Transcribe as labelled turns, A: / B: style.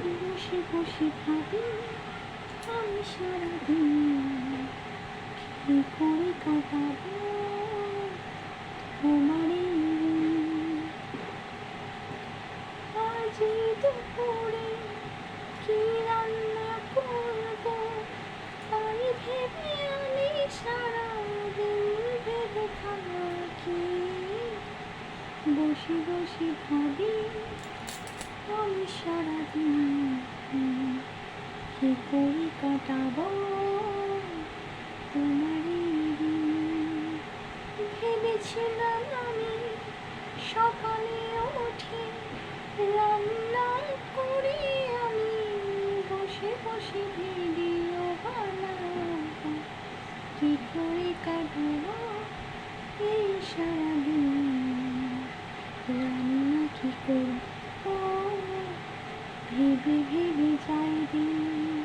A: বসে বসে ভাবি আমি সারাদিন কি করে কাটাবো তোমার এই দিন। আজ এই দুপুরে কি রান্না করবো তাই ভেবে আমি সারাদিন ভেবে থাকি। বসে বসে ভাবি আমি সারাদিন কি করে কাটাবো তোমার এই দিন। ভেবেছিলাম আমি সকালে উঠে রান্না করি আমি বসে বসে ভিডিও বানাবো কি করে কাটাবো এই সারাদিন। রান্না কি করবো ভেবে ভেবে যাই দিন।